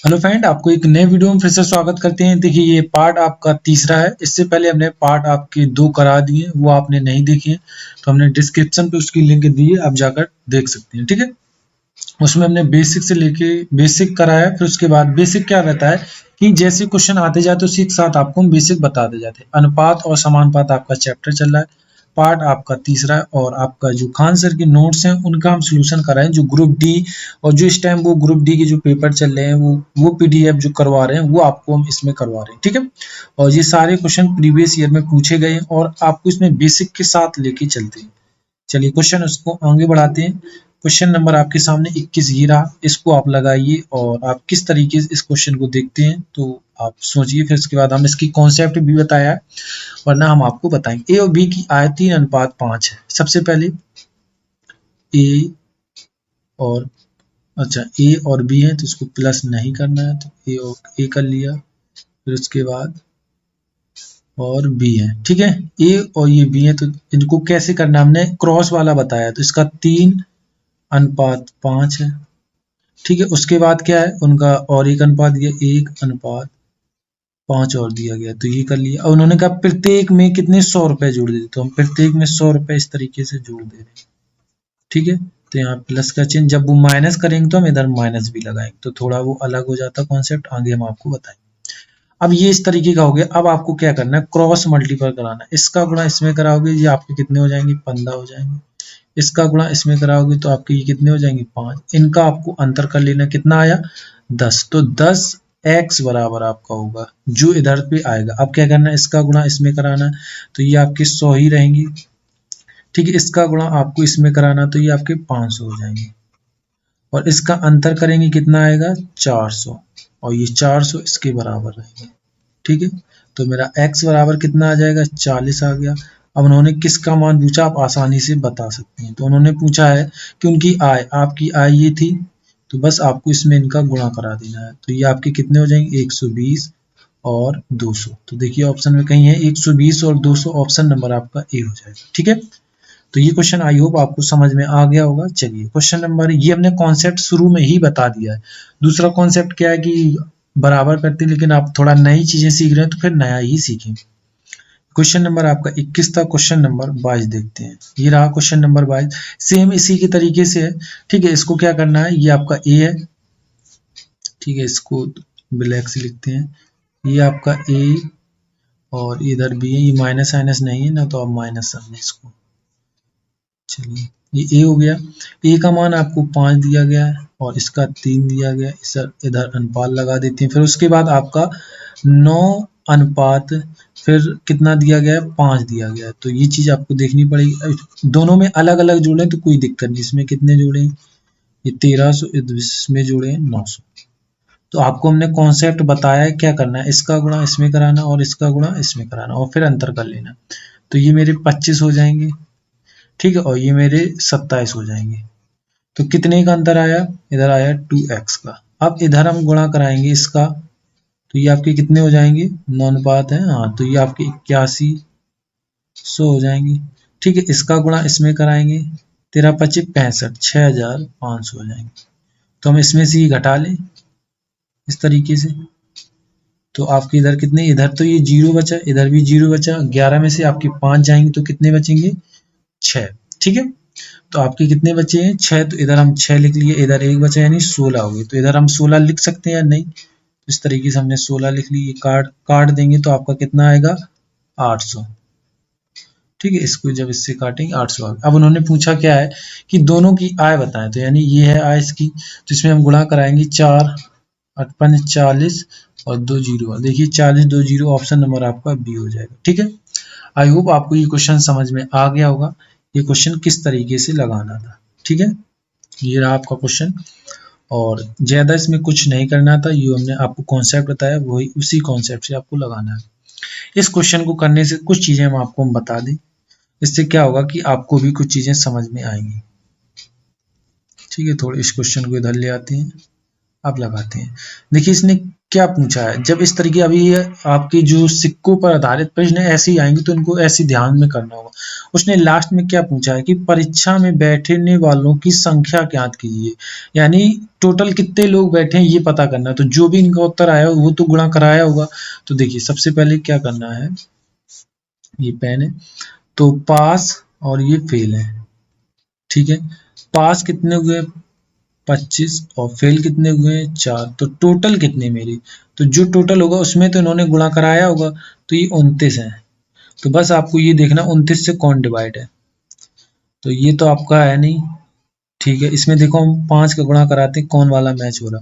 Hello friend, आपको एक नए वीडियो में फिर से स्वागत करते हैं। देखिए, ये पार्ट आपका तीसरा है। इससे पहले हमने पार्ट आपके 2 करा दिए, वो आपने नहीं देखे हैं, तो हमने डिस्क्रिप्शन पे उसकी लिंक दी है, आप जाकर देख सकते हैं। ठीक है, उसमें हमने बेसिक से लेके बेसिक कराया। फिर उसके बाद बेसिक क्या रहता है कि जैसे क्वेश्चन आते जाते उसी के साथ आपको हम बेसिक बताते जाते हैं। अनुपात और समानुपात आपका चैप्टर चल रहा है, पार्ट आपका तीसरा है। और आपका जो खान सर के नोट्स हैं उनका हम सोल्यूशन कर रहे हैं, जो ग्रुप डी और जो इस टाइम वो ग्रुप डी के जो पेपर चल रहे हैं वो पीडीएफ जो करवा रहे हैं वो आपको हम इसमें करवा रहे हैं। ठीक है, और ये सारे क्वेश्चन प्रीवियस ईयर में पूछे गए हैं और आपको इसमें बेसिक के साथ लेके चलते हैं। चलिए क्वेश्चन उसको आगे बढ़ाते हैं। क्वेश्चन नंबर आपके सामने 21 ये रहा, इसको आप लगाइए और आप किस तरीके से इस क्वेश्चन को देखते हैं तो आप सोचिए। फिर उसके बाद हम इसकी कॉन्सेप्ट भी बताया है, वरना हम आपको बताएंगे। ए और बी की आय 3:5 है। सबसे पहले ए और अच्छा ए और बी है तो इसको प्लस नहीं करना है, तो ए और ए कर लिया। फिर उसके बाद और बी है। ठीक है, ए और ये बी है तो इनको कैसे करना है हमने क्रॉस वाला बताया, तो इसका 3:5 है। ठीक है, उसके बाद क्या है उनका और एक अनुपात दिया, 1:5 और दिया गया, तो ये कर लिया। और उन्होंने कहा प्रत्येक में कितने 100 रुपए जोड़ देते, तो हम प्रत्येक में 100 रुपए इस तरीके से जोड़ दे रहे हैं। ठीक है, तो यहाँ प्लस का चिन्ह, जब वो माइनस करेंगे तो हम इधर माइनस भी लगाएंगे, तो थोड़ा वो अलग हो जाता कॉन्सेप्ट, आगे हम आपको बताएंगे। अब ये इस तरीके का हो गया। अब आपको क्या करना है, क्रॉस मल्टीपल कराना है। इसका गुणा इसमें कराओगे, ये आपके कितने हो जाएंगे, 15 हो जाएंगे। इसका गुणा इसमें कराओगे तो आपके ये कितने हो जाएंगे, 5। इनका आपको अंतर कर लेना, कितना आया 10, तो 10 x बराबर आपका होगा जो इधर पे आएगा। अब क्या करना है, इसका गुणा इसमें कराना है, तो ये आपके 100 ही रहेंगी। ठीक है, इसका गुणा आपको इसमें कराना, तो ये आपके 500 हो जाएंगे। और इसका अंतर करेंगे, कितना आएगा 400, और ये 400 इसके बराबर रहेंगे। ठीक है, तो मेरा x बराबर कितना आ जाएगा, 40 आ गया। अब उन्होंने किसका मान पूछा, आप आसानी से बता सकते हैं। तो उन्होंने पूछा है कि उनकी आय, आपकी आय ये थी, तो बस आपको इसमें इनका गुणा करा देना है। तो ये आपके कितने हो जाएंगे, 120 और 200। तो देखिए ऑप्शन में कहीं है 120 और 200, ऑप्शन नंबर आपका ए हो जाएगा। ठीक है, तो ये क्वेश्चन आई होप आपको समझ में आ गया होगा। चलिए क्वेश्चन नंबर, ये हमने कॉन्सेप्ट शुरू में ही बता दिया है। दूसरा कॉन्सेप्ट क्या है कि बराबर करते हैं, लेकिन आप थोड़ा नई चीजें सीख रहे हैं तो फिर नया ही सीखें। क्वेश्चन नंबर आपका 21 था, क्वेश्चन नंबर 22 देखते हैं। ये रहा क्वेश्चन नंबर 22, सेम इसी के तरीके से है। ठीक है, इसको क्या करना है, ये आपका ए है। ठीक है, इसको ब्लैक से लिखते हैं, ये आपका ए और इधर भी है। ये माइनस माइनस नहीं है ना, तो आप माइनस समझे इसको। चलिए ये ए हो गया। ए का मान आपको 5 दिया गया है और इसका 3 दिया गया है। इधर अनुपात लगा देते हैं। फिर उसके बाद आपका 9 अनुपात, फिर कितना दिया गया है, 5 दिया गया है। तो ये चीज आपको देखनी पड़ेगी। दोनों में अलग अलग जोड़े तो कोई दिक्कत नहीं। इसमें कितने जोड़े, ये 1300, इसमें जोड़े 900। तो आपको हमने कॉन्सेप्ट बताया है क्या करना है, इसका गुणा इसमें कराना और इसका गुणा इसमें कराना और फिर अंतर कर लेना। तो ये मेरे 25 हो जाएंगे। ठीक है, और ये मेरे 27 हो जाएंगे। तो कितने का अंतर आया, इधर आया 2x का। अब इधर हम गुणा कराएंगे इसका, तो ये आपके कितने हो जाएंगे, 9 अनुपात है, हाँ, तो ये आपके 8100 हो जाएंगे। ठीक है, इसका गुणा इसमें कराएंगे, 13 25 65, 6500 हो जाएंगे। तो हम इसमें से ही घटा लें इस तरीके से, तो आपके इधर कितने, इधर तो ये 0 बचा, इधर भी 0 बचा। 11 में से आपके 5 जाएंगे तो कितने बचेंगे, 6। ठीक है, तो आपके कितने बचे हैं, 6। तो इधर हम 6 लिख लिए, इधर 1 बचा यानी 16 हो गए। तो इधर हम 16 लिख सकते हैं या नहीं, तो इस तरीके से हमने 16 लिख ली। ये काट देंगे तो आपका कितना आएगा, 800। ठीक है, इसको जब इससे काटेंगे 800 आ गया। अब उन्होंने पूछा क्या है कि दोनों की आय बताएं, तो यानी ये है आय इसकी, तो इसमें हम गुणा कराएंगे, 4 8 5 40 और 2 जीरो। देखिए 40 2 जीरो, ऑप्शन नंबर आपका बी हो जाएगा। ठीक है, आई होप आपको ये क्वेश्चन समझ में आ गया होगा, ये क्वेश्चन किस तरीके से लगाना था। ठीक है, ये रहा आपका क्वेश्चन, और ज्यादा इसमें कुछ नहीं करना था। ये हमने आपको कॉन्सेप्ट बताया, वही उसी कॉन्सेप्ट से आपको लगाना है। इस क्वेश्चन को करने से कुछ चीजें हम बता दें, इससे क्या होगा कि आपको भी कुछ चीजें समझ में आएंगी। ठीक है, थोड़े इस क्वेश्चन को इधर ले आते हैं, अब लगाते हैं। देखिए इसने क्या पूछा है। जब इस तरीके अभी आपके जो सिक्कों पर आधारित प्रश्न ऐसे ही आएंगे तो इनको ऐसे ध्यान में करना होगा। उसने लास्ट में क्या पूछा है कि परीक्षा में बैठने वालों की संख्या ज्ञात कीजिए, यानी टोटल कितने लोग बैठे हैं ये पता करना है। तो जो भी इनका उत्तर आया वो तो गुणा कराया होगा। तो देखिए सबसे पहले क्या करना है, ये पेन है तो पास और ये फेल है, ठीक है। पास कितने हुए 25 और फेल कितने हुए 4, तो टोटल कितने मेरी, तो जो टोटल होगा उसमें तो इन्होंने गुणा कराया होगा, तो ये 29 है। तो बस आपको ये देखना 29 से कौन डिवाइड है, तो ये तो आपका है नहीं, ठीक है। इसमें देखो हम 5 का गुणा कराते हैं कौन वाला मैच हो रहा।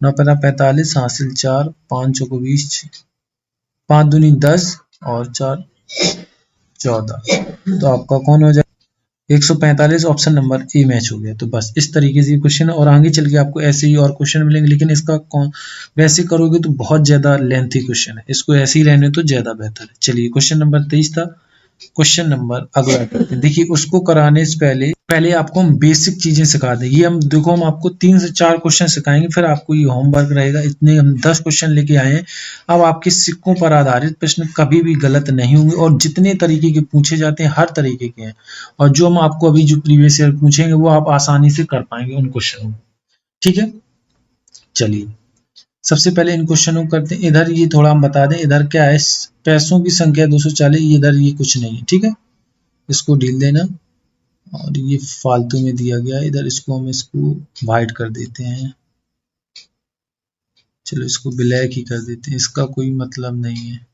9 पता 45 हासिल 4, 5 चौको 20, 5 दूनी 10 और 4 14, तो आपका कौन हो जाए 145, ऑप्शन नंबर ए मैच हो गया। तो बस इस तरीके से क्वेश्चन, और आगे चल के आपको ऐसे ही और क्वेश्चन मिलेंगे, लेकिन इसका वैसे करोगे तो बहुत ज्यादा लेंथी क्वेश्चन है, इसको ऐसे ही रहने तो ज्यादा बेहतर है। चलिए क्वेश्चन नंबर 23 था। क्वेश्चन नंबर अगला करते हैं। देखिए उसको कराने से पहले आपको हम बेसिक चीजें सिखा दें। ये हम देखो हम आपको 3 से 4 क्वेश्चन सिखाएंगे, फिर आपको ये होमवर्क रहेगा। इतने हम 10 क्वेश्चन लेके आए हैं। अब आपके सिक्कों पर आधारित प्रश्न कभी भी गलत नहीं होंगे, और जितने तरीके के पूछे जाते हैं हर तरीके के हैं, और जो हम आपको अभी जो प्रीवियस ईयर पूछेंगे वो आप आसानी से कर पाएंगे उन क्वेश्चनों को, ठीक है। चलिए सबसे पहले इन क्वेश्चनों को करते हैं। इधर ये थोड़ा हम बता दें, इधर क्या है, पैसों की संख्या 240, इधर ये कुछ नहीं है, ठीक है। इसको ढील देना, और ये फालतू में दिया गया है इधर, इसको हम इसको वाइट कर देते हैं। चलो इसको ब्लैक ही कर देते हैं, इसका कोई मतलब नहीं है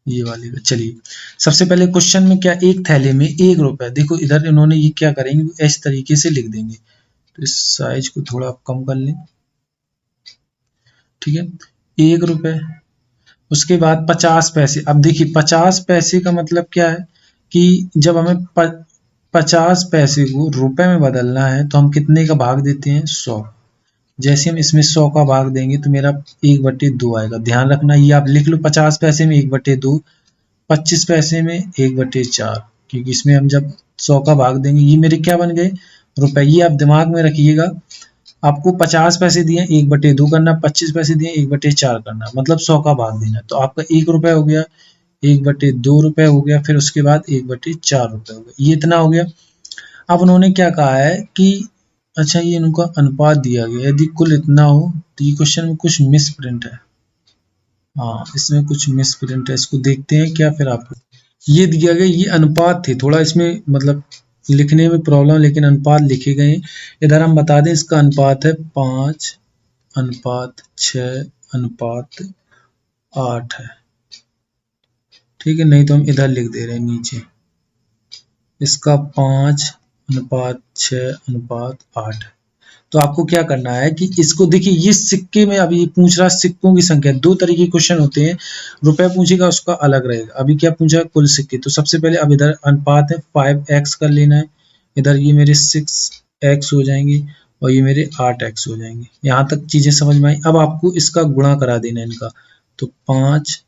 ये वाली का। चलिए सबसे पहले क्वेश्चन में क्या, एक थैले में 1 रुपए, देखो इधर इन्होंने ये क्या करेंगे इस तरीके से लिख देंगे, तो इस साइज को थोड़ा आप कम कर लें, ठीक है। 1 रुपए, उसके बाद 50 पैसे। अब देखिए 50 पैसे का मतलब क्या है कि जब हमें 50 पैसे को रुपए में बदलना है तो हम कितने का भाग देते हैं 100। जैसे हम इसमें 100 का भाग देंगे तो मेरा 1/2 आएगा। ध्यान रखना ये आप लिख लो, 50 पैसे में 1/2, 25 पैसे में 1/4, क्योंकि इसमें हम जब 100 का भाग देंगे ये मेरे क्या बन गए रुपए। ये आप दिमाग में रखिएगा, आपको 50 पैसे दिए 1/2 करना, 25 पैसे दिए 1/4 करना, मतलब 100 का भाग देना। तो आपका 1 रुपए हो गया, 1/2 रुपए हो गया, फिर उसके बाद 1/4 रुपए हो गया, ये इतना हो गया। अब उन्होंने क्या कहा है कि अच्छा ये इनका अनुपात दिया गया, यदि कुल इतना हो, तो ये क्वेश्चन में कुछ मिस प्रिंट है, हाँ इसमें कुछ मिस प्रिंट है, इसको देखते हैं क्या। फिर आपको ये दिया गया, ये अनुपात थे, थोड़ा इसमें मतलब लिखने में प्रॉब्लम, लेकिन अनुपात लिखे गए हैं। इधर हम बता दें इसका अनुपात है 5:6:8 है, ठीक है। नहीं तो हम इधर लिख दे रहे हैं नीचे, इसका 5:6:8 है। तो आपको क्या करना है कि इसको देखिए, ये सिक्के में अभी पूछ रहा सिक्कों की संख्या, 2 तरीके के क्वेश्चन होते हैं, रुपए पूछेगा उसका अलग रहेगा। अभी क्या पूछा कुल सिक्के, तो सबसे पहले अब इधर अनुपात है 5x कर लेना है, इधर ये मेरे 6x हो जाएंगे और ये मेरे 8x हो जाएंगे। यहाँ तक चीजें समझ में आई। अब आपको इसका गुणा करा देना है इनका, तो 5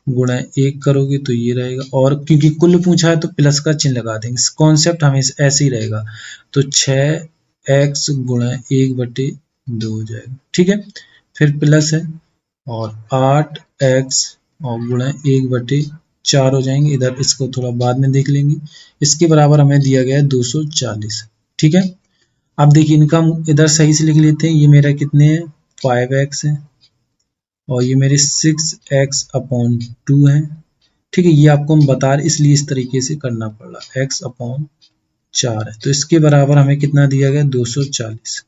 गुणा 1 करोगे तो ये रहेगा, और क्योंकि कुल पूछा है तो प्लस का चिन्ह लगा देंगे, कॉन्सेप्ट हमेशा ऐसे ही रहेगा। तो 6x गुणा 1/2 हो जाएगा, ठीक है। फिर प्लस है और 8x और गुणा 1/4 हो जाएंगे, इधर इसको थोड़ा बाद में देख लेंगे। इसके बराबर हमें दिया गया है 240, ठीक है। अब देखिए इनका इधर सही से लिख लेते हैं, ये मेरा कितने है 5x है और ये मेरे 6x/2 है, ठीक है। ये आपको हम बता रहे इसलिए इस तरीके से करना पड़ रहा, x/4 है, तो इसके बराबर हमें कितना दिया गया 240।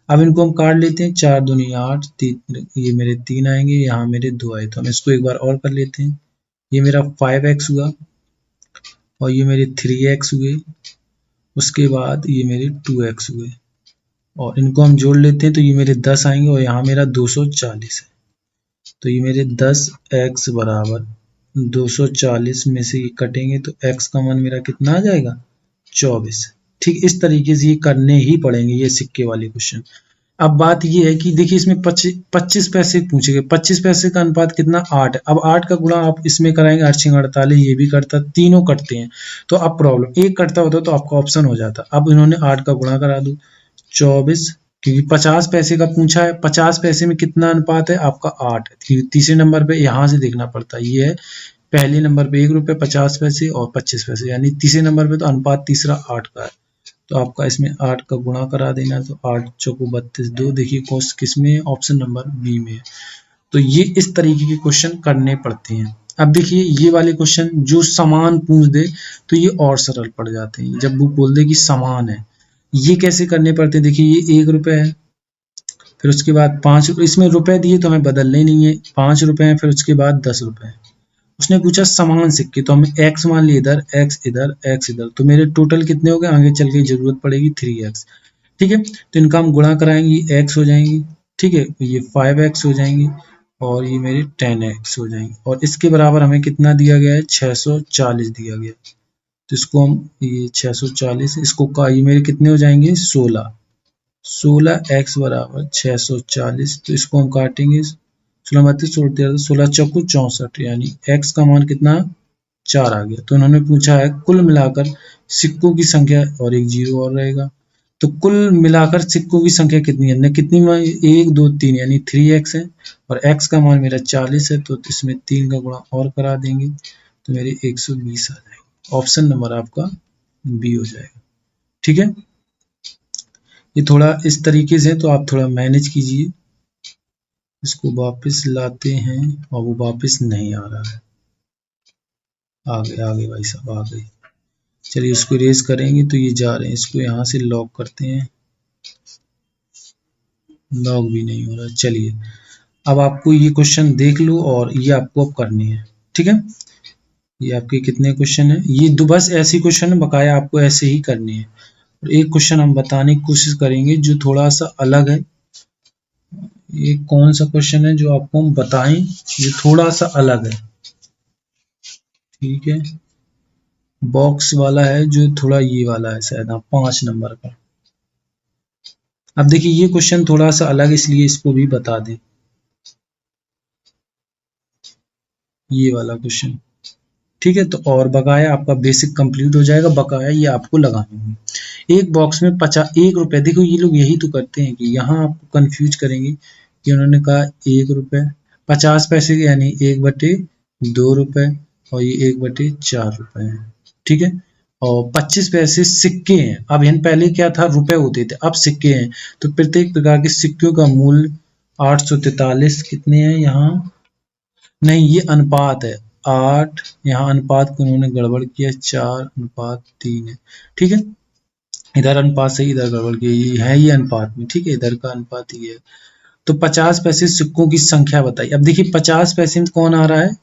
अब इनको हम काट लेते हैं, 4 दूनी 8, ये मेरे 3 आएंगे, यहाँ मेरे 2 आए, तो हम इसको एक बार और कर लेते हैं। ये मेरा 5x हुआ और ये मेरे 3x हुए, उसके बाद ये मेरे 2x हुए, और इनको हम जोड़ लेते हैं तो ये मेरे 10 आएंगे और यहाँ मेरा 240 है। तो ये मेरे 10x बराबर 240 में से ये कटेंगे तो x का मान मेरा कितना आ जाएगा 24। ठीक इस तरीके से ये करने ही पड़ेंगे ये सिक्के वाले क्वेश्चन। अब बात ये है कि देखिए इसमें 25 पैसे पूछे गए, 25 पैसे का अनुपात कितना 8 है। अब 8 का गुणा आप इसमें कराएंगे 8×48, ये भी करता, तीनों कटते हैं। तो अब प्रॉब्लम एक कटता होता तो आपका ऑप्शन हो जाता। अब इन्होंने 8 का गुणा करा दो, 24 क्योंकि 50 पैसे का पूछा है। 50 पैसे में कितना अनुपात है आपका 8 है। तीसरे नंबर पे यहाँ से देखना पड़ता है, ये है पहले नंबर पे 1 रुपये 50 पैसे और 25 पैसे, यानी तीसरे नंबर पे तो अनुपात तीसरा 8 का है। तो आपका इसमें 8 का गुणा करा देना, तो 8 चौको 32, 2 देखिए कॉस्ट किस में है, ऑप्शन नंबर बी में है। तो ये इस तरीके के क्वेश्चन करने पड़ते हैं। अब देखिए ये वाले क्वेश्चन जो समान पूछ दे तो ये और सरल पड़ जाते हैं। जब वो बोल दे कि समान है, ये कैसे करने पड़ते हैं, देखिए ये 1 रुपये है, फिर उसके बाद 5, इसमें रुपए दिए तो हमें बदलने नहीं है, 5 रुपए हैं, फिर उसके बाद 10 रुपए हैं। उसने पूछा समान सिक्के, तो हमें x मान लिया इधर, x इधर, x इधर, तो मेरे टोटल कितने हो गए, आगे चल के जरूरत पड़ेगी 3x। ठीक है, तो इनका हम गुणा कराएंगे, x हो जाएंगी, ठीक है, ये 5x हो जाएंगी और ये मेरे 10x हो जाएंगे। और इसके बराबर हमें कितना दिया गया है, 640 दिया गया। तो इसको हम ये 640, इसको का ये मेरे कितने हो जाएंगे, 16x बराबर 640। तो इसको हम काटेंगे, 16 32 16 चौको 64, यानी x का मान कितना 4 आ गया। तो उन्होंने पूछा है कुल मिलाकर सिक्कों की संख्या, और एक जीरो और रहेगा। तो कुल मिलाकर सिक्कों की संख्या कितनी है, कितनी 1 2 3 यानी 3x है, और x का मान मेरा 40 है, तो इसमें 3 का गुणा और करा देंगे तो मेरे 120 आ जाएगा। ऑप्शन नंबर आपका बी हो जाएगा। ठीक है, ये थोड़ा इस तरीके से, तो आप थोड़ा मैनेज कीजिए। इसको वापस लाते हैं और वो वापस नहीं आ रहा है, आगे भाई साहब आ गए। चलिए इसको इरेज करेंगे तो ये जा रहे हैं, इसको यहाँ से लॉक करते हैं, लॉक भी नहीं हो रहा। चलिए अब आपको ये क्वेश्चन देख लो और ये आपको अब करने हैं। ठीक है, ये आपके कितने क्वेश्चन है, ये दो बस ऐसे क्वेश्चन है, बकाया आपको ऐसे ही करने हैं। और एक क्वेश्चन हम बताने की कोशिश करेंगे जो थोड़ा सा अलग है। ये कौन सा क्वेश्चन है जो आपको हम बताएं, जो थोड़ा सा अलग है। ठीक है, बॉक्स वाला है जो थोड़ा ये वाला है शायद, 5 नंबर का। अब देखिए ये क्वेश्चन थोड़ा सा अलग है, इसलिए इसको भी बता दें। ये वाला क्वेश्चन, ठीक है, तो और बकाया आपका बेसिक कंप्लीट हो जाएगा। बकाया ये आपको लगाने होंगे। एक बॉक्स में 1 रुपए, देखो ये लोग यही तो करते हैं कि यहाँ आपको कंफ्यूज करेंगे कि उन्होंने कहा 1 रुपए 50 पैसे के, यानी 1/2 रुपए, और ये 1/4 रुपए है। ठीक है, और 25 पैसे सिक्के हैं। अब इन पहले क्या था, रुपए होते थे, अब सिक्के हैं। तो प्रत्येक प्रकार के सिक्कों का मूल्य 843 कितने हैं, यहाँ नहीं, ये अनुपात है 8, यहाँ अनुपात को उन्होंने गड़बड़ किया, 4:3 है। ठीक है, इधर अनुपात सही, इधर गड़बड़ किया, ये है ये अनुपात में। ठीक है, इधर का अनुपात ये है। तो 50 पैसे सिक्कों की संख्या बताइए। अब देखिए 50 पैसे में कौन आ रहा है,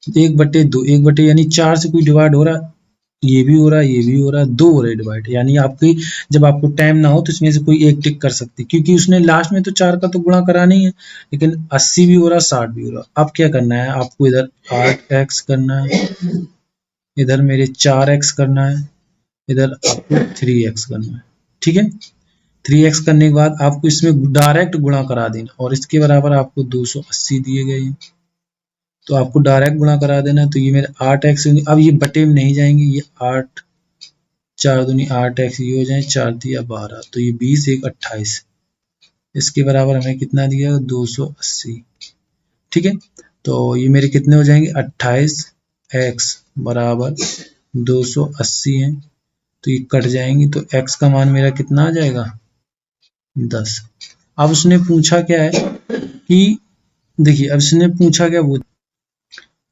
1/2, 1 यानी 4 से कोई डिवाइड हो रहा है, ये भी हो रहा है, ये भी हो रहा है, 2 हो रहा है डिवाइड, यानी आपकी जब आपको टाइम ना हो तो इसमें से कोई एक टिक कर सकती है, क्योंकि उसने लास्ट में तो 4 का तो गुणा करा नहीं है, लेकिन 80 भी हो रहा, 60 भी हो रहा। अब क्या करना है आपको, इधर 8x करना है, इधर मेरे 4x करना है, इधर आपको 3x करना है। ठीक है, 3x करने के बाद आपको इसमें डायरेक्ट गुणा करा देना, और इसके बराबर आपको 280 दिए गए हैं, तो आपको डायरेक्ट गुणा करा देना। तो ये मेरे 8x होंगे। अब ये बटे में नहीं जाएंगे, ये 8 4 दूनी 8x, ये हो जाए 4 दिया 12, तो ये 20 1 28, इसके बराबर हमें कितना दिया, 280। ठीक है, तो ये मेरे कितने हो जाएंगे, 28x बराबर 280 है, तो ये कट जाएंगे, तो x का मान मेरा कितना आ जाएगा, 10। अब उसने पूछा क्या है कि देखिए, अब इसने पूछा क्या, वो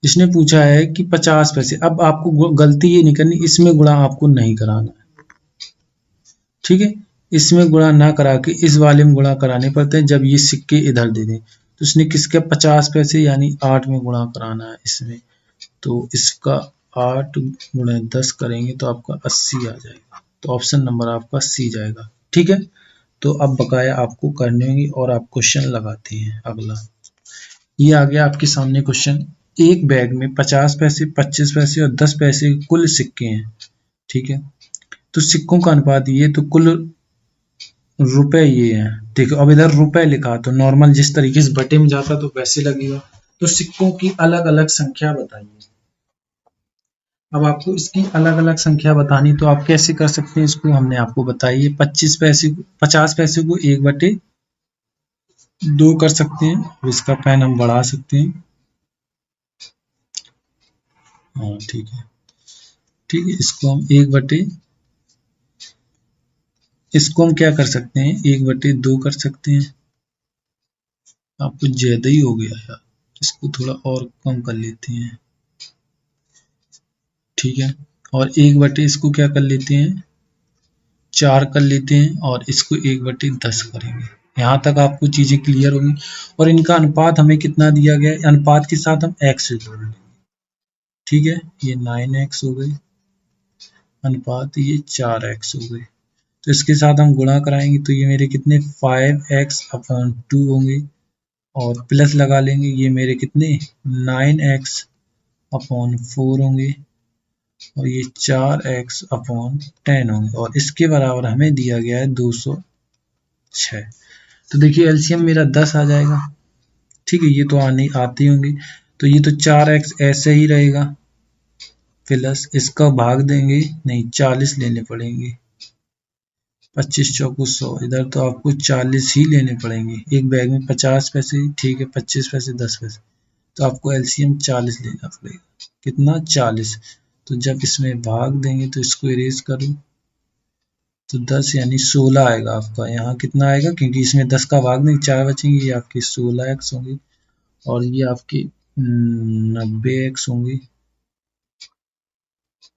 इसने पूछा है कि 50 पैसे। अब आपको गलती ये नहीं करनी, इसमें गुणा आपको नहीं कराना है। ठीक है, इसमें गुणा ना करा के इस वाले में गुणा कराने पड़ते हैं, जब ये सिक्के इधर दे दें। तो इसने किसके 50 पैसे यानी 8 में गुणा कराना है इसमें, तो इसका 8 गुणा 10 करेंगे तो आपका 80 आ जाएगा। तो ऑप्शन नंबर आपका सी जाएगा। ठीक है, तो अब बकाया आपको करने होंगे और आप क्वेश्चन लगाते हैं। अगला ये आ गया आपके सामने क्वेश्चन। एक बैग में 50 पैसे 25 पैसे और 10 पैसे कुल सिक्के हैं। ठीक है, तो सिक्कों का अनुपात ये, तो कुल रुपए ये हैं। देखो अब इधर रुपए लिखा, तो नॉर्मल जिस तरीके से बटे में जाता तो वैसे लगेगा। तो सिक्कों की अलग अलग संख्या बताइए। अब आपको इसकी अलग अलग संख्या बतानी, तो आप कैसे कर सकते हैं इसको, हमने आपको बताई है 50 पैसे को 1/2 कर सकते हैं। अब इसका पेन हम बढ़ा सकते हैं। हाँ ठीक है, ठीक है, इसको हम क्या कर सकते हैं, 1/2 कर सकते हैं। आप कुछ ज्यादा ही हो गया यार, इसको थोड़ा और कम कर लेते हैं। ठीक है, और 1/, इसको क्या कर लेते हैं, 4 कर लेते हैं, और इसको 1/10 करेंगे। यहाँ तक आपको चीजें क्लियर होंगी। और इनका अनुपात हमें कितना दिया गया है, अनुपात के साथ हम x से जोड़ लेंगे। ठीक है, ये 9x हो गई, अनुपात ये 4x हो गई। तो इसके साथ हम गुणा कराएंगे तो ये मेरे कितने 5x/2 होंगे, और प्लस लगा लेंगे, ये मेरे कितने 9x/4 होंगे, और ये 4x/10 होंगे, और इसके बराबर हमें दिया गया है 206। तो देखिए एलसीएम मेरा 10 आ जाएगा। ठीक है, ये तो आते होंगे, तो ये तो 4x ऐसे ही रहेगा, प्लस इसका भाग देंगे, नहीं 40 लेने पड़ेंगे, 25 चौको 100, इधर तो आपको 40 ही लेने पड़ेंगे। एक बैग में 50 पैसे, ठीक है, 25 पैसे 10 पैसे, तो आपको एलसीएम 40 लेना पड़ेगा। कितना 40। तो जब इसमें भाग देंगे तो इसको इरेज करो, तो 10 यानी 16 आएगा आपका। यहाँ कितना आएगा, क्योंकि इसमें 10 का भाग नहीं, 4 बचेंगे, ये आपके 16x होंगे, और ये आपके 90x होंगे।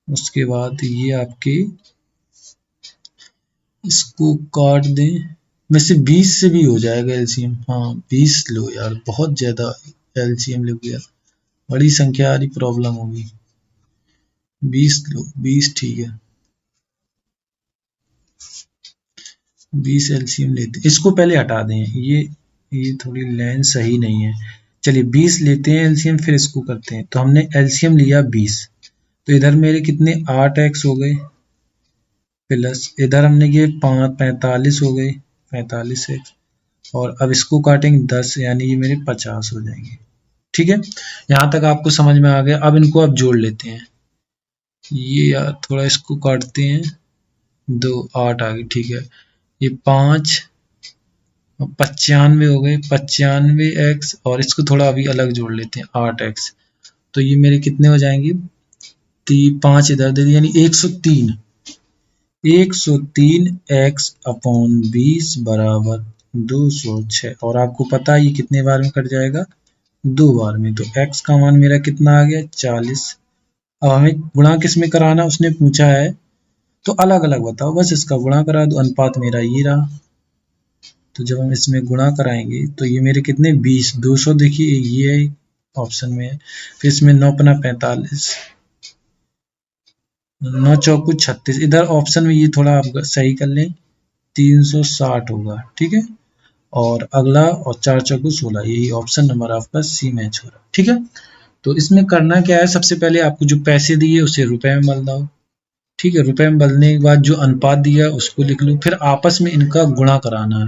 उसके बाद ये आपके, इसको काट दें, वैसे 20 से भी हो जाएगा एलसीएम। हाँ 20 लो यार, बहुत ज्यादा एलसीएम ले गया, बड़ी संख्या आ रही, प्रॉब्लम होगी। 20 लो, 20 ठीक है, 20 एलसीएम लेते, इसको पहले हटा दें, ये थोड़ी लाइन सही नहीं है। चलिए 20 लेते हैं एलसीएम, फिर इसको करते हैं। तो हमने एलसीएम लिया 20, तो इधर मेरे कितने 8x हो गए, प्लस इधर हमने ये 45 हो गए, 45x, और अब इसको काटेंगे 10, यानी ये मेरे 50 हो जाएंगे। ठीक है, यहाँ तक आपको समझ में आ गया। अब इनको आप जोड़ लेते हैं, ये यार थोड़ा इसको काटते हैं, 2 8 आ गए, ठीक है, ये 5 95 हो गए, 95x, और इसको थोड़ा अभी अलग जोड़ लेते हैं 8x, तो ये मेरे कितने हो जाएंगे, 5 इधर दे दिए, यानी 103। 103x/20 बराबर 206, और आपको पता है ये कितने बार में कट जाएगा, 2 बार में। तो x का मान मेरा कितना आ गया, 40। अब हमें गुणा किस में कराना उसने पूछा है, तो अलग अलग बताओ, बस इसका गुणा करा दो, अनुपात मेरा ये रहा। तो जब हम इसमें गुणा कराएंगे तो ये मेरे कितने 20, 200 देखिए ये ऑप्शन में है, फिर इसमें 9 पना 45, 9 चौकू 36, इधर ऑप्शन में ये थोड़ा आप सही कर लें, 360 होगा। ठीक है, और अगला, और 4 चौकू 16, यही ऑप्शन नंबर आपका सी मैच हो रहा है। ठीक है, तो इसमें करना क्या है, सबसे पहले आपको जो पैसे दिए उसे रुपए में बदल दो। ठीक है, रुपए में बदलने के बाद जो अनुपात दिया उसको लिख लो, फिर आपस में इनका गुणा कराना है।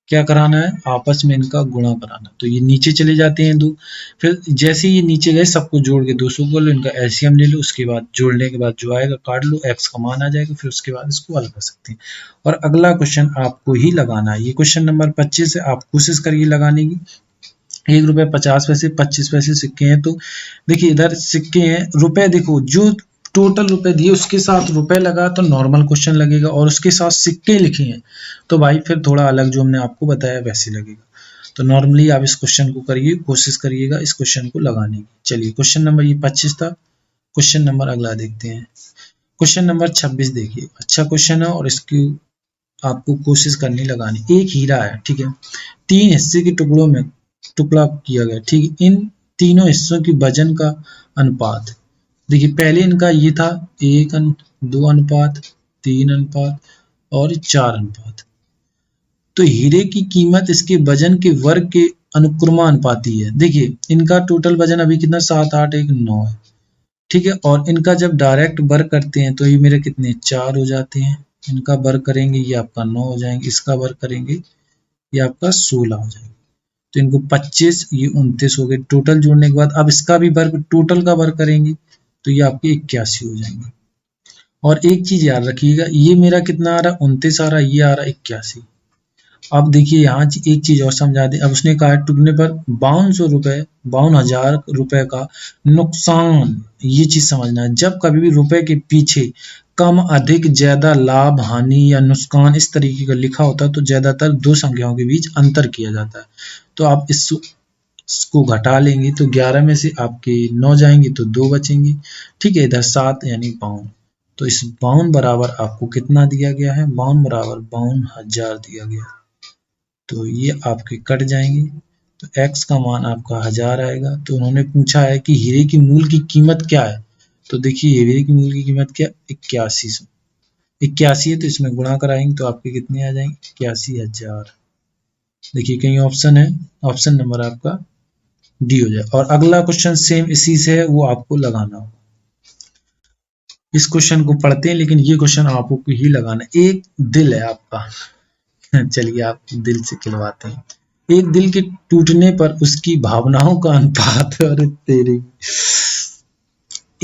क्या कराना है, आपस में इनका गुणा कराना। तो ये नीचे चले जाते हैं दो, फिर जैसे ये नीचे गए सबको जोड़ के 200 कर लो, इनका एलसीएम ले लो, उसके बाद जोड़ने के बाद जो आएगा काट लो, एक्स का मान आ जाएगा, फिर उसके बाद इसको हल कर सकते हैं। और अगला क्वेश्चन आपको ही लगाना है, ये क्वेश्चन नंबर 25 है, आप कोशिश करिए लगाने की। 1 रुपये 50 पैसे, 25 पैसे सिक्के हैं, तो देखिए इधर सिक्के हैं, रुपए देखो जो टोटल रुपए दिए उसके साथ रुपए लगा तो नॉर्मल क्वेश्चन लगेगा, और उसके साथ सिक्के लिखे हैं तो भाई फिर थोड़ा अलग जो हमने आपको बताया वैसे लगेगा। तो नॉर्मली आप इस क्वेश्चन को करिए, कोशिश करिएगा इस क्वेश्चन को लगाने की। चलिए क्वेश्चन नंबर ये 25 था। क्वेश्चन नंबर अगला देखते हैं, क्वेश्चन नंबर 26 देखिए, अच्छा क्वेश्चन है और इसकी आपको कोशिश करनी लगानी। एक हीरा है, ठीक है, 3 हिस्से के टुकड़ों में टुकड़ा किया गया, ठीक है, इन तीनों हिस्सों की वजन का अनुपात। देखिए पहले इनका ये था 1 2 अनुपात, 3 अनुपात और 4 अनुपात। तो हीरे की कीमत इसके वजन के वर्ग के अनुक्रमानुपाती है। देखिए इनका टोटल वजन अभी कितना 7 8 1 9 है, ठीक है, और इनका जब डायरेक्ट वर्ग करते हैं तो ये मेरे कितने 4 हो जाते हैं, इनका वर्ग करेंगे ये आपका 9 हो जाएंगे, इसका वर्ग करेंगे ये आपका 16 हो जाएगा। तो इनको 25 ये 29 हो गए, टोटल जोड़ने के बाद अब इसका भी वर्ग, टोटल का वर्ग करेंगे तो ये आपके 81 हो जाएंगे। और एक चीज याद रखिएगा, ये मेरा कितना आ रहा है 29 आ रहा है, ये आ रहा है 81। अब देखिए यहाँ एक चीज और समझा दें। अब उसने कहा टूटने पर 5200 रुपए, 52,000 रुपए का नुकसान। ये चीज समझना है, जब कभी भी रुपए के पीछे कम, अधिक, ज्यादा, लाभ, हानि या नुकसान इस तरीके का लिखा होता है तो ज्यादातर दो संख्याओं के बीच अंतर किया जाता है। तो आप इसको घटा लेंगे तो 11 में से आपके 9 जाएंगे तो 2 बचेंगे। ठीक है, इधर 7 यानी 52। तो इस 52 बराबर आपको कितना दिया गया है, 52 बराबर 52,000 दिया गया। तो ये आपके कट जाएंगे, तो x का मान आपका 1000 आएगा। तो उन्होंने पूछा है कि हीरे की मूल की कीमत क्या है, तो देखिए हीरे की मूल की कीमत क्या, 8100। 81 है तो इसमें गुणा कराएंगे तो आपके कितने आ जाएंगे, 81,000। देखिए कहीं ऑप्शन है, ऑप्शन नंबर आपका डी हो जाए। और अगला क्वेश्चन सेम इसी से है, वो आपको लगाना होगा। इस क्वेश्चन को पढ़ते हैं लेकिन ये क्वेश्चन आपको ही लगाना है। एक दिल है आपका चलिए आप दिल से खिलवाते हैं। एक दिल के टूटने पर उसकी भावनाओं का अनुपात, अरे तेरी,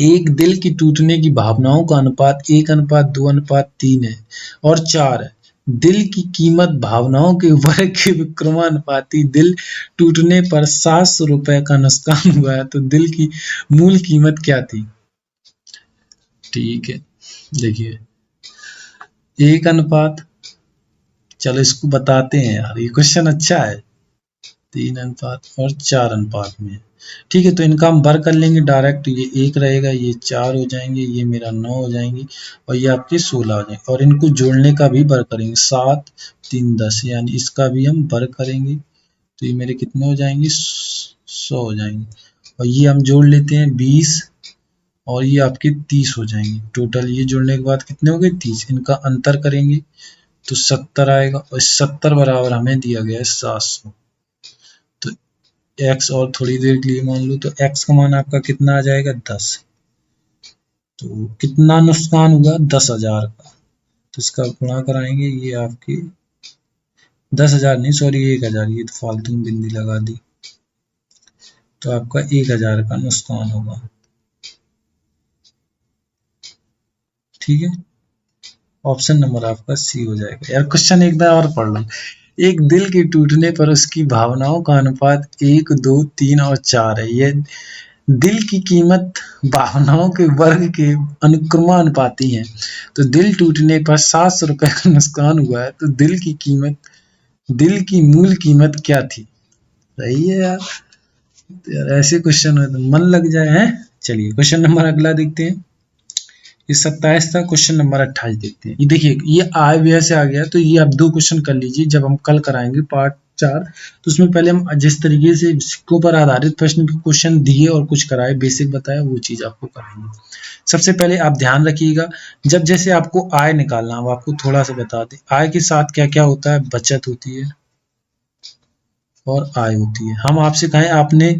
एक दिल की टूटने की भावनाओं का अनुपात 1:2:3 है और 4 है। दिल की कीमत भावनाओं के वर्ग के विक्रमानुपाती दिल टूटने पर 700 रुपए का नुकसान हुआ है, तो दिल की मूल कीमत क्या थी। ठीक है, देखिए 1 चलो इसको बताते हैं यार, ये क्वेश्चन अच्छा है। 3 और 4 में। ठीक है, तो इनका हम वर्ग कर लेंगे डायरेक्ट। ये 1 रहेगा, ये 4 हो जाएंगे, ये मेरा 9 हो जाएंगे और ये आपके 16 हो जाएंगे। और इनको जोड़ने का भी वर्ग करेंगे, 7 3 10, यानी इसका भी हम वर्ग करेंगे तो ये मेरे कितने हो जाएंगे, 100 हो जाएंगे। और ये हम जोड़ लेते हैं 20 और ये आपके 30 हो जाएंगे। टोटल ये जोड़ने के बाद कितने हो गए, 30। इनका अंतर करेंगे तो 70 आएगा और 70 बराबर हमें दिया गया है 700। तो x और थोड़ी देर के लिए मान लो तो x का मान आपका कितना आ जाएगा, 10। तो कितना नुकसान हुआ, 10,000 का। तो इसका गुणा कराएंगे, ये आपके 10,000 नहीं, सॉरी 1,000, ये तो फालतू में बिंदी लगा दी। तो आपका 1,000 का नुकसान होगा। ठीक है, ऑप्शन नंबर आपका सी हो जाएगा। यार क्वेश्चन एक बार और पढ़ लो। एक दिल के टूटने पर उसकी भावनाओं का अनुपात 1, 2, 3 और 4 है। ये दिल की कीमत भावनाओं के वर्ग के अनुक्रमानुपाती है। तो दिल टूटने पर 700 रुपए का नुकसान हुआ है, तो दिल की कीमत, दिल की मूल कीमत क्या थी। सही है यार, ऐसे क्वेश्चन हो तो मन लग जाए है। चलिए क्वेश्चन नंबर अगला देखते हैं। ये 27 था, क्वेश्चन नंबर 28 देखते हैं। ये देखिए ये आय व्यय से आ गया, तो ये आप 2 क्वेश्चन कर लीजिए। जब हम कल कराएंगे पार्ट 4 तो उसमें पहले हम जिस तरीके से सिक्कों पर आधारित प्रश्न के क्वेश्चन दिए और कुछ कराए, बेसिक बताया, वो चीज आपको कराएंगे। सबसे पहले आप ध्यान रखिएगा, जब जैसे आपको आय निकालना, अब आपको थोड़ा सा बता दें आय के साथ क्या क्या होता है। बचत होती है और आय होती है। हम आपसे कहें आपने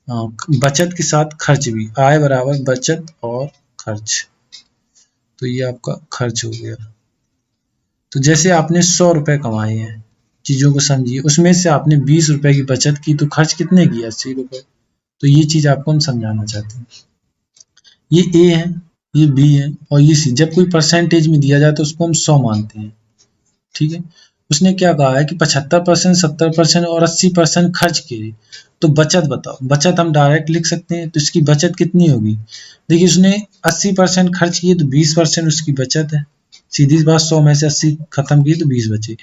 बचत के साथ खर्च भी, आय बराबर बचत और खर्च, तो ये आपका खर्च हो गया। तो जैसे आपने 100 रुपए कमाए हैं, चीजों को समझिए, उसमें से आपने 20 रुपए की बचत की, तो खर्च कितने किया, 80 रुपए। तो ये चीज आपको हम समझाना चाहते हैं। ये ए है, ये बी है और ये सी। जब कोई परसेंटेज में दिया जाए तो उसको हम 100 मानते हैं। ठीक है, उसने क्या कहा है कि 75%, 70% और 80% खर्च किए, तो बचत बताओ। बचत हम डायरेक्ट लिख सकते हैं, तो इसकी बचत कितनी होगी। देखिए उसने 80% खर्च किए तो 20% उसकी बचत है। सीधी बात, 100 में से 80 खत्म किए तो 20 बचे।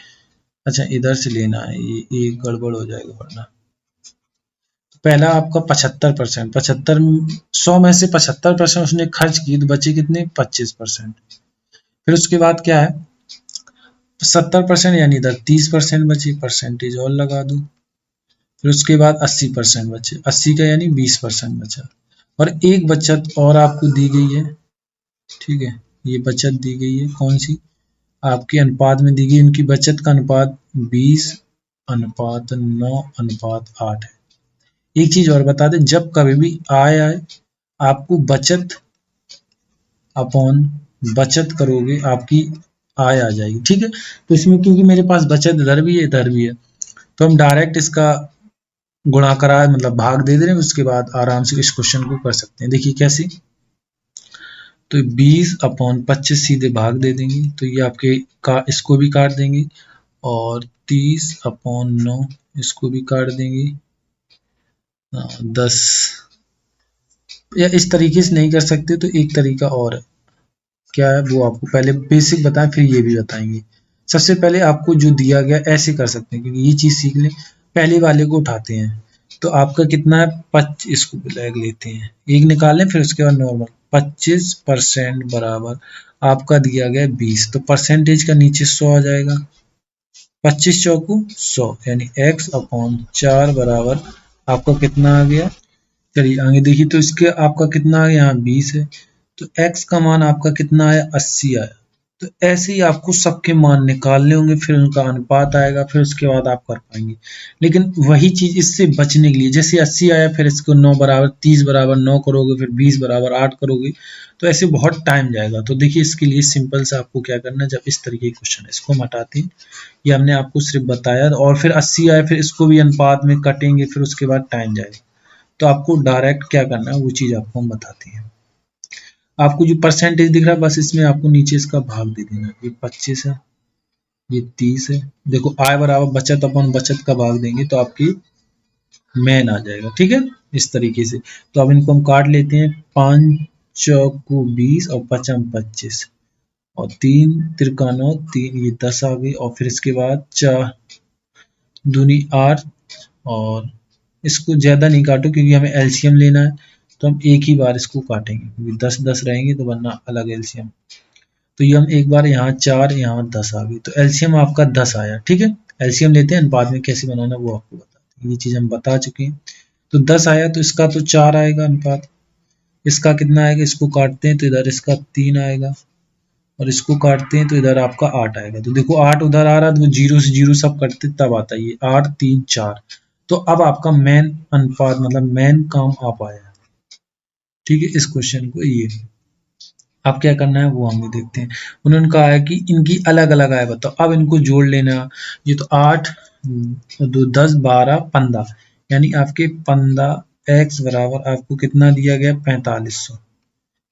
अच्छा इधर से लेना है, ये एक गड़बड़ हो जाएगा वरना। पहला आपका 75%, 100 में से 75% उसने खर्च किए तो बचे कितने, 25%। फिर उसके बाद क्या है, 70% यानी इधर 30% बचे, परसेंटेज और लगा दो। फिर उसके बाद 80% बचे, 80 का यानी 20% बचा। और एक बचत और आपको दी गई है। ठीक है, ये बचत दी गई है, कौन सी, आपके अनुपात में दी गई। उनकी बचत का अनुपात 20:9:8 है। एक चीज और बता दें, जब कभी भी आय आए आपको बचत अपॉन बचत करोगे, आपकी आय आ जाएगी। ठीक है, तो इसमें क्योंकि मेरे पास बचत इधर भी है इधर भी है, तो हम डायरेक्ट इसका गुणा करा, मतलब भाग दे दे रहे हैं, उसके बाद आराम से इस क्वेश्चन को कर सकते हैं। देखिए कैसे, तो 20/25 सीधे भाग दे देंगे, तो ये आपके इसको भी काट देंगे, और 30/9 इसको भी काट देंगे। 10, या इस तरीके से नहीं कर सकते तो एक तरीका और है, क्या है वो आपको पहले बेसिक बताएं फिर ये भी बताएंगे। सबसे पहले आपको जो दिया गया ऐसे कर सकते हैं, क्योंकि ये चीज सीख लें। पहले वाले को उठाते हैं, तो आपका कितना है 25, इसको ब्लैक लेते हैं, एक निकाल लें, फिर उसके बाद नॉर्मल 25% बराबर आपका दिया गया 20, तो परसेंटेज का नीचे 100 आ जाएगा, 25 चौकू 100, यानी x/4 बराबर आपका कितना आ गया। चलिए आगे देखिए, तो इसके आपका कितना आया, यहाँ 20 है, तो x का मान आपका कितना आया, 80 आया। तो ऐसे ही आपको सबके मान निकालने होंगे, फिर उनका अनुपात आएगा, फिर उसके बाद आप कर पाएंगे। लेकिन वही चीज इससे बचने के लिए, जैसे 80 आया, फिर इसको 9 बराबर 30 बराबर 9 करोगे, फिर 20 बराबर 8 करोगे, तो ऐसे बहुत टाइम जाएगा। तो देखिए इसके लिए सिंपल से आपको क्या करना है, जब इस तरीके के क्वेश्चन है, इसको हम हटाते हैं, ये हमने आपको सिर्फ बताया, और फिर 80 आया, फिर इसको भी अनुपात में कटेंगे, फिर उसके बाद टाइम जाएगा। तो आपको डायरेक्ट क्या करना है वो चीज आपको हम बताते हैं। आपको जो परसेंटेज दिख रहा है, बस इसमें आपको नीचे इसका भाग दे देना। ये 25 है, ये 30 है, देखो आय बराबर बचत अपन बचत का भाग देंगे तो आपकी मैन आ जाएगा, ठीक है, इस तरीके से। तो अब इनको हम काट लेते हैं, 5 चौकू 20 और 5 25, और 3 तिरकानो 3, ये 10 आ गई, और फिर इसके बाद 4 दूनी 8, और इसको ज्यादा नहीं काटो क्योंकि हमें एलसीएम लेना है, तो हम एक ही बार इसको काटेंगे, क्योंकि 10 रहेंगे तो वरना अलग एलसीएम। तो ये हम एक बार यहाँ 4, यहाँ 10 आ गई, तो एलसीएम आपका 10 आया, ठीक है। एलसीएम लेते हैं, अनुपात में कैसे बनाना वो आपको बताते हैं, ये चीज हम बता चुके हैं। तो 10 आया, तो इसका तो 4 आएगा अनुपात, इसका कितना आएगा, इसको काटते हैं तो इधर इसका 3 आएगा, और इसको काटते हैं तो इधर आपका 8 आएगा। तो देखो 8 उधर आ रहा है, तो जीरो से जीरो सब कटते तब आता है ये 8 3 4। तो अब आपका मेन अनुपात मतलब मेन काम आ पाया, ठीक है। इस क्वेश्चन को ये अब क्या करना है वो हम भी देखते हैं। उन्होंने कहा है कि इनकी अलग अलग आय बताओ, अब इनको जोड़ लेना। ये तो 8 2 10 12 15, यानी आपके 15x बराबर आपको कितना दिया गया 4500।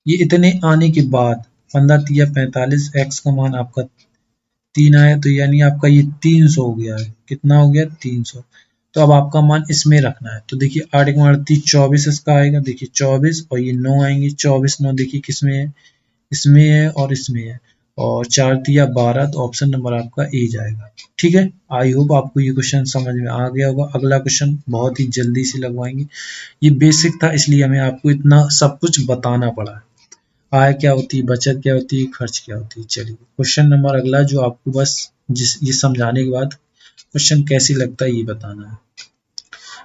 ये इतने आने के बाद 15 तिया 45, x का मान आपका 3 आया, तो यानी आपका ये 300 हो गया है। कितना हो गया 300। तो अब आपका मान इसमें रखना है, तो देखिए 8 1 38 24 इसका आएगा, देखिए 24, और ये 9 आएंगे, 24 9 देखिए किसमें है, इसमें है और इसमें है, और 4 तिया 12, तो ऑप्शन नंबर आपका ए जाएगा, ठीक है। आई होप आपको ये क्वेश्चन समझ में आ गया होगा। अगला क्वेश्चन बहुत ही जल्दी से लगवाएंगे, ये बेसिक था इसलिए हमें आपको इतना सब कुछ बताना पड़ा। आय क्या होती है, बचत क्या होती है, खर्च क्या होती है। चलिए क्वेश्चन नंबर अगला, जो आपको बस ये समझाने के बाद क्वेश्चन कैसे लगता है ये बताना है।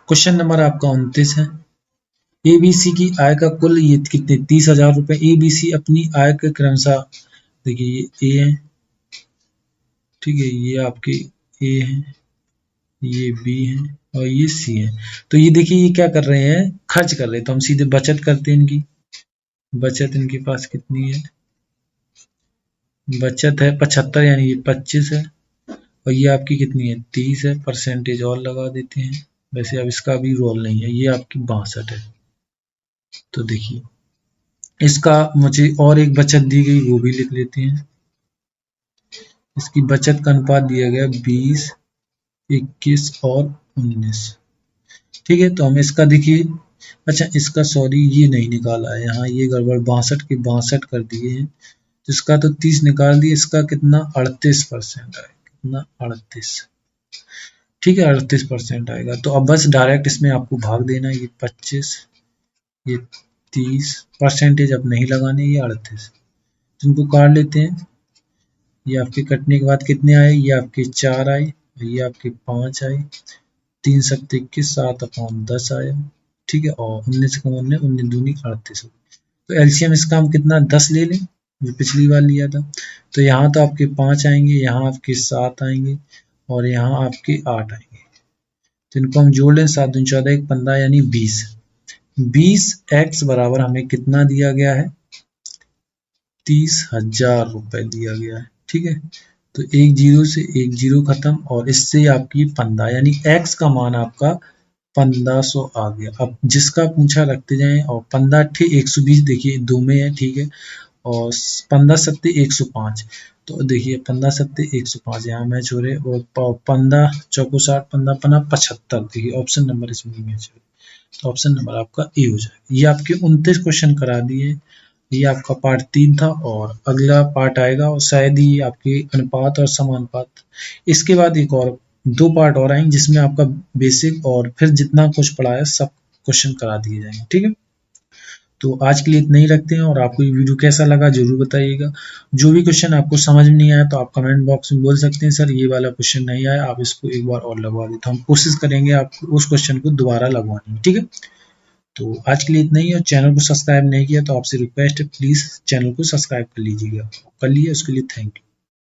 क्वेश्चन नंबर आपका 29 है। एबीसी की आय का कुल ये कितने 30,000 रुपए। एबीसी अपनी आय के क्रमशः, देखिए ये ए है, ठीक है, ये आपके ए है, ये बी है, और ये सी है। तो ये देखिए ये क्या कर रहे हैं, खर्च कर रहे हैं, तो हम सीधे बचत करते हैं। इनकी बचत इनके पास कितनी है, बचत है 75, यानी ये 25 है, और ये आपकी कितनी है 30 है। परसेंटेज और लगा देते हैं, वैसे अब इसका भी रोल नहीं है, ये आपकी 62 है। तो देखिए इसका मुझे और एक बचत दी गई वो भी लिख लेते हैं। इसकी बचत का अनुपात दिया गया 20 21 और 19, ठीक है। तो हम इसका देखिए, अच्छा इसका सॉरी ये नहीं निकाला है यहाँ, ये गड़बड़ 62 के 62 कर दिए हैं, तो इसका तो 30 निकाल दिए, इसका कितना 38% आएगा, कितना 38, ठीक है 38% आएगा। तो अब बस डायरेक्ट इसमें आपको भाग देना, ये 25 ये 30, परसेंटेज अब नहीं लगाने, ये 38, तो इनको काट लेते हैं। ये आपके कटने के बाद कितने आए, ये आपके 4 आए, ये आपके 5 आए, 3 7 21 7/10 आया, ठीक है, और 19 का 19 दूनी 38। तो एलसीएम इसका हम कितना 10 ले लें, जो पिछली बार लिया था। तो यहाँ तो आपके 5 आएंगे, यहाँ आपके 7 आएंगे, और यहाँ आपके 8 आएंगे। तो इनको हम जोड़ लें, 7 दूनी 14 1 15, यानी 20। 20x बराबर हमें कितना दिया गया है, 30,000 रुपए दिया गया है, ठीक है। तो एक जीरो से एक जीरो खत्म, और इससे आपकी 15, यानी x का मान आपका 1500 आ गया। अब जिसका पूछा रखते जाएं, और 15 120 देखिए दो में है, ठीक है, और 15 सत्ते 105। तो देखिए 15 सत्ते 105 यहाँ मैच हो रहे, और 15 चौको 60, 15 पना 75। देखिए ऑप्शन नंबर इसमें नहीं मैच हो रहे, तो ऑप्शन नंबर आपका ए हो जाएगा। ये आपके 29 क्वेश्चन करा दिए। ये आपका पार्ट 3 था, और अगला पार्ट आएगा और शायद ही आपके अनुपात और समानुपात। इसके बाद एक और 2 पार्ट और आएंगे जिसमें आपका बेसिक और फिर जितना कुछ पढ़ा है सब क्वेश्चन करा दिए जाएंगे। ठीक है, तो आज के लिए इतना ही रखते हैं, और आपको ये वीडियो कैसा लगा जरूर बताइएगा। जो भी क्वेश्चन आपको समझ में नहीं आया तो आप कमेंट बॉक्स में बोल सकते हैं सर ये वाला क्वेश्चन नहीं आया, आप इसको एक बार और लगवा देते, हम कोशिश करेंगे आपको उस क्वेश्चन को दोबारा लगवाने में। ठीक है, तो आज के लिए इतना ही, और चैनल को सब्सक्राइब नहीं किया तो आपसे रिक्वेस्ट है प्लीज चैनल को सब्सक्राइब कर लीजिएगा। कर लिए, उसके लिए थैंक यू।